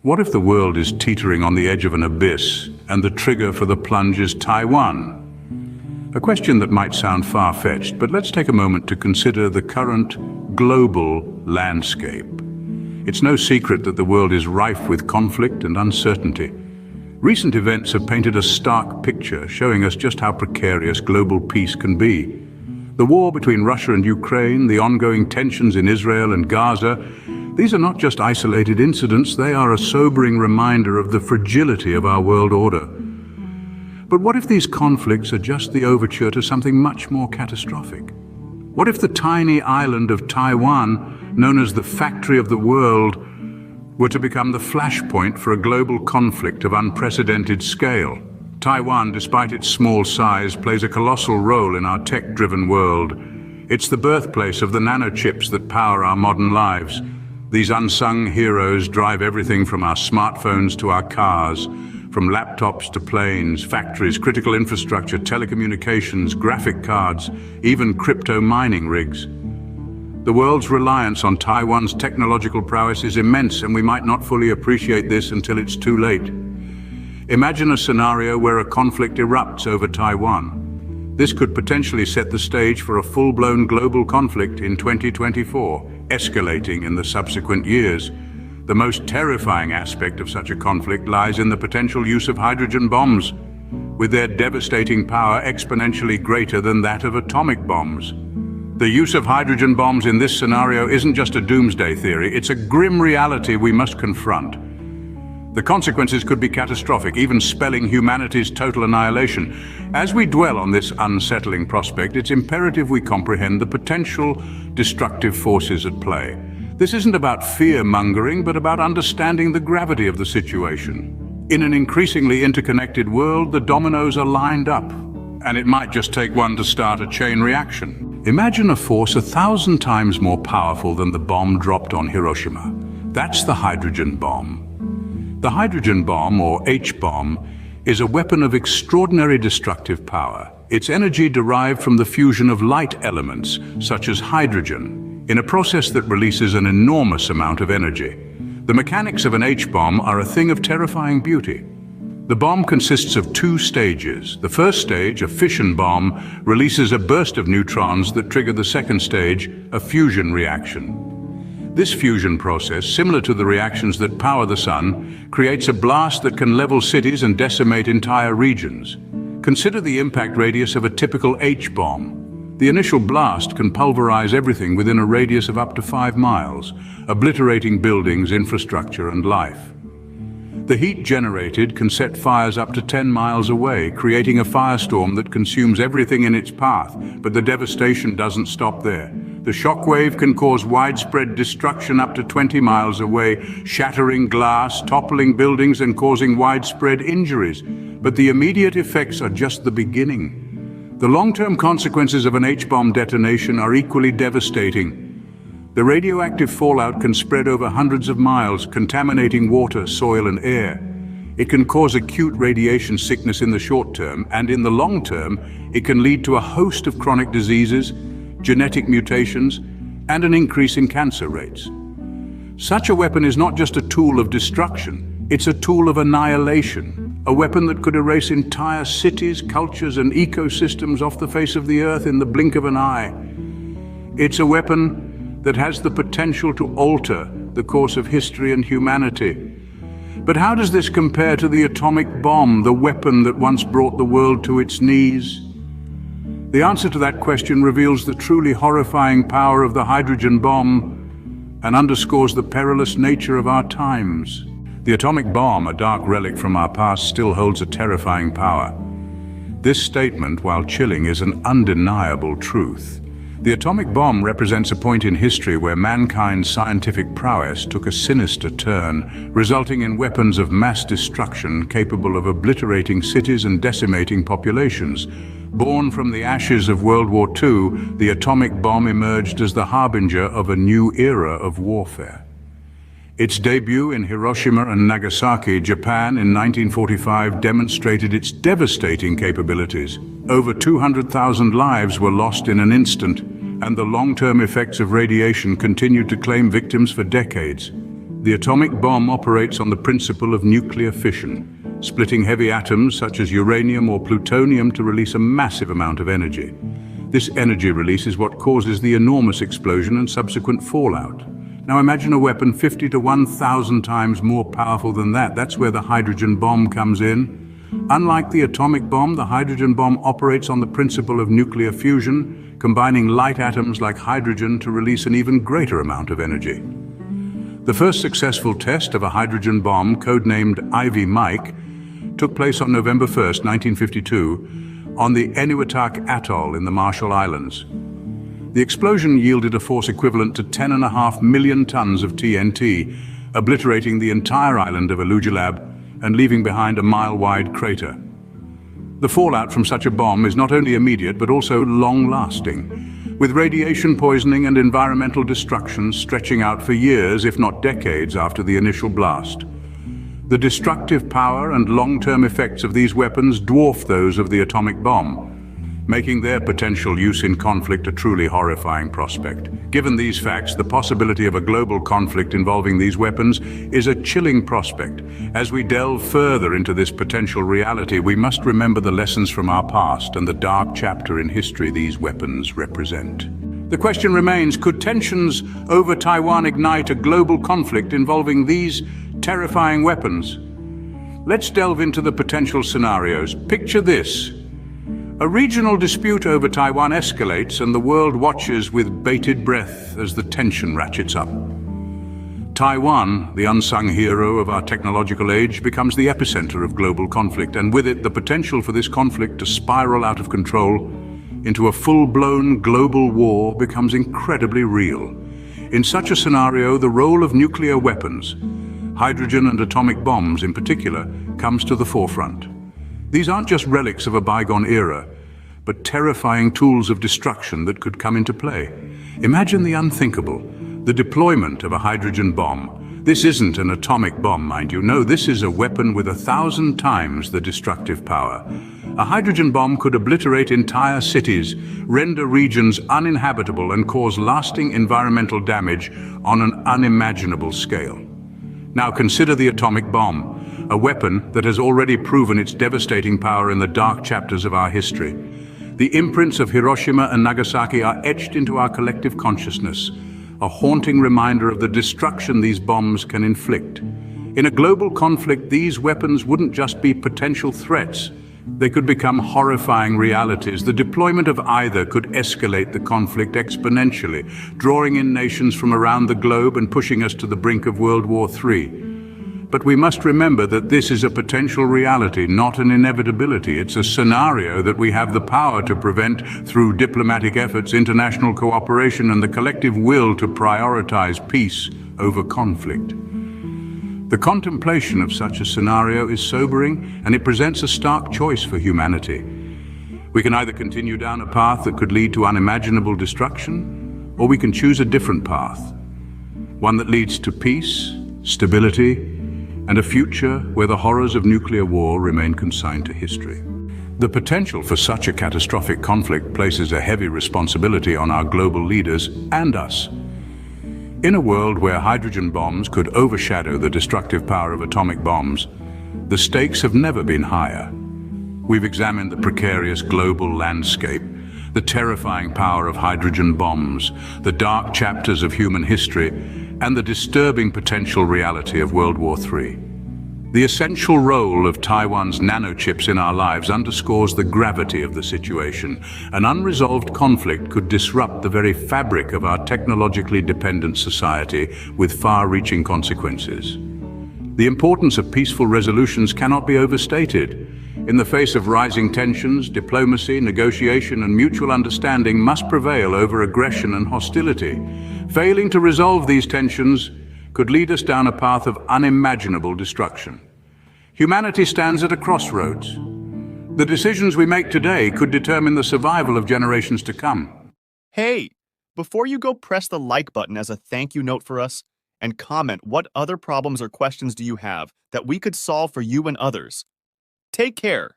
What if the world is teetering on the edge of an abyss and the trigger for the plunge is Taiwan? A question that might sound far-fetched, but let's take a moment to consider the current global landscape. It's no secret that the world is rife with conflict and uncertainty. Recent events have painted a stark picture, showing us just how precarious global peace can be. The war between Russia and Ukraine, the ongoing tensions in Israel and Gaza, these are not just isolated incidents, they are a sobering reminder of the fragility of our world order. But what if these conflicts are just the overture to something much more catastrophic? What if the tiny island of Taiwan, known as the factory of the world, were to become the flashpoint for a global conflict of unprecedented scale? Taiwan, despite its small size, plays a colossal role in our tech-driven world. It's the birthplace of the nanochips that power our modern lives. These unsung heroes drive everything from our smartphones to our cars, from laptops to planes, factories, critical infrastructure, telecommunications, graphic cards, even crypto mining rigs. The world's reliance on Taiwan's technological prowess is immense, and we might not fully appreciate this until it's too late. Imagine a scenario where a conflict erupts over Taiwan. This could potentially set the stage for a full-blown global conflict in 2024, escalating in the subsequent years. The most terrifying aspect of such a conflict lies in the potential use of hydrogen bombs, with their devastating power exponentially greater than that of atomic bombs. The use of hydrogen bombs in this scenario isn't just a doomsday theory, it's a grim reality we must confront. The consequences could be catastrophic, even spelling humanity's total annihilation. As we dwell on this unsettling prospect, it's imperative we comprehend the potential destructive forces at play. This isn't about fear-mongering, but about understanding the gravity of the situation. In an increasingly interconnected world, the dominoes are lined up, and it might just take one to start a chain reaction. Imagine a force 1,000 times more powerful than the bomb dropped on Hiroshima. That's the hydrogen bomb. The hydrogen bomb, or H-bomb, is a weapon of extraordinary destructive power. Its energy derived from the fusion of light elements, such as hydrogen, in a process that releases an enormous amount of energy. The mechanics of an H-bomb are a thing of terrifying beauty. The bomb consists of two stages. The first stage, a fission bomb, releases a burst of neutrons that trigger the second stage, a fusion reaction. This fusion process, similar to the reactions that power the sun, creates a blast that can level cities and decimate entire regions. Consider the impact radius of a typical H-bomb. The initial blast can pulverize everything within a radius of up to 5 miles, obliterating buildings, infrastructure, and life. The heat generated can set fires up to 10 miles away, creating a firestorm that consumes everything in its path. But the devastation doesn't stop there. The shockwave can cause widespread destruction up to 20 miles away, shattering glass, toppling buildings, and causing widespread injuries. But the immediate effects are just the beginning. The long-term consequences of an H-bomb detonation are equally devastating. The radioactive fallout can spread over hundreds of miles, contaminating water, soil, and air. It can cause acute radiation sickness in the short term, and in the long term, it can lead to a host of chronic diseases, genetic mutations, and an increase in cancer rates. Such a weapon is not just a tool of destruction, it's a tool of annihilation, a weapon that could erase entire cities, cultures, and ecosystems off the face of the earth in the blink of an eye. It's a weapon that has the potential to alter the course of history and humanity. But how does this compare to the atomic bomb, the weapon that once brought the world to its knees? The answer to that question reveals the truly horrifying power of the hydrogen bomb and underscores the perilous nature of our times. The atomic bomb, a dark relic from our past, still holds a terrifying power. This statement, while chilling, is an undeniable truth. The atomic bomb represents a point in history where mankind's scientific prowess took a sinister turn, resulting in weapons of mass destruction capable of obliterating cities and decimating populations. Born from the ashes of World War II, the atomic bomb emerged as the harbinger of a new era of warfare. Its debut in Hiroshima and Nagasaki, Japan, in 1945 demonstrated its devastating capabilities. Over 200,000 lives were lost in an instant, and the long-term effects of radiation continued to claim victims for decades. The atomic bomb operates on the principle of nuclear fission, splitting heavy atoms such as uranium or plutonium to release a massive amount of energy. This energy release is what causes the enormous explosion and subsequent fallout. Now imagine a weapon 50 to 1,000 times more powerful than that. That's where the hydrogen bomb comes in. Unlike the atomic bomb, the hydrogen bomb operates on the principle of nuclear fusion, combining light atoms like hydrogen to release an even greater amount of energy. The first successful test of a hydrogen bomb, codenamed Ivy Mike, took place on November 1st, 1952, on the Enewetak Atoll in the Marshall Islands. The explosion yielded a force equivalent to 10.5 million tons of TNT, obliterating the entire island of Alujilab and leaving behind a mile-wide crater. The fallout from such a bomb is not only immediate but also long-lasting, with radiation poisoning and environmental destruction stretching out for years, if not decades, after the initial blast. The destructive power and long-term effects of these weapons dwarf those of the atomic bomb, making their potential use in conflict a truly horrifying prospect. Given these facts, the possibility of a global conflict involving these weapons is a chilling prospect. As we delve further into this potential reality, we must remember the lessons from our past and the dark chapter in history these weapons represent. The question remains, could tensions over Taiwan ignite a global conflict involving these terrifying weapons? Let's delve into the potential scenarios. Picture this. A regional dispute over Taiwan escalates and the world watches with bated breath as the tension ratchets up. Taiwan, the unsung hero of our technological age, becomes the epicenter of global conflict, and with it the potential for this conflict to spiral out of control into a full-blown global war becomes incredibly real. In such a scenario, the role of nuclear weapons, hydrogen and atomic bombs in particular, comes to the forefront. These aren't just relics of a bygone era, but terrifying tools of destruction that could come into play. Imagine the unthinkable, the deployment of a hydrogen bomb. This isn't an atomic bomb, mind you. No, this is a weapon with 1,000 times the destructive power. A hydrogen bomb could obliterate entire cities, render regions uninhabitable, and cause lasting environmental damage on an unimaginable scale. Now consider the atomic bomb, a weapon that has already proven its devastating power in the dark chapters of our history. The imprints of Hiroshima and Nagasaki are etched into our collective consciousness, a haunting reminder of the destruction these bombs can inflict. In a global conflict, these weapons wouldn't just be potential threats. They could become horrifying realities. The deployment of either could escalate the conflict exponentially, drawing in nations from around the globe and pushing us to the brink of World War III. But we must remember that this is a potential reality, not an inevitability. It's a scenario that we have the power to prevent through diplomatic efforts, international cooperation, and the collective will to prioritize peace over conflict. The contemplation of such a scenario is sobering, and it presents a stark choice for humanity. We can either continue down a path that could lead to unimaginable destruction, or we can choose a different path, one that leads to peace, stability, and a future where the horrors of nuclear war remain consigned to history. The potential for such a catastrophic conflict places a heavy responsibility on our global leaders and us. In a world where hydrogen bombs could overshadow the destructive power of atomic bombs, the stakes have never been higher. We've examined the precarious global landscape, the terrifying power of hydrogen bombs, the dark chapters of human history, and the disturbing potential reality of World War III. The essential role of Taiwan's nanochips in our lives underscores the gravity of the situation. An unresolved conflict could disrupt the very fabric of our technologically dependent society with far-reaching consequences. The importance of peaceful resolutions cannot be overstated. In the face of rising tensions, diplomacy, negotiation, and mutual understanding must prevail over aggression and hostility. Failing to resolve these tensions could lead us down a path of unimaginable destruction. Humanity stands at a crossroads. The decisions we make today could determine the survival of generations to come. Hey, before you go, press the like button as a thank you note for us, and comment what other problems or questions do you have that we could solve for you and others. Take care.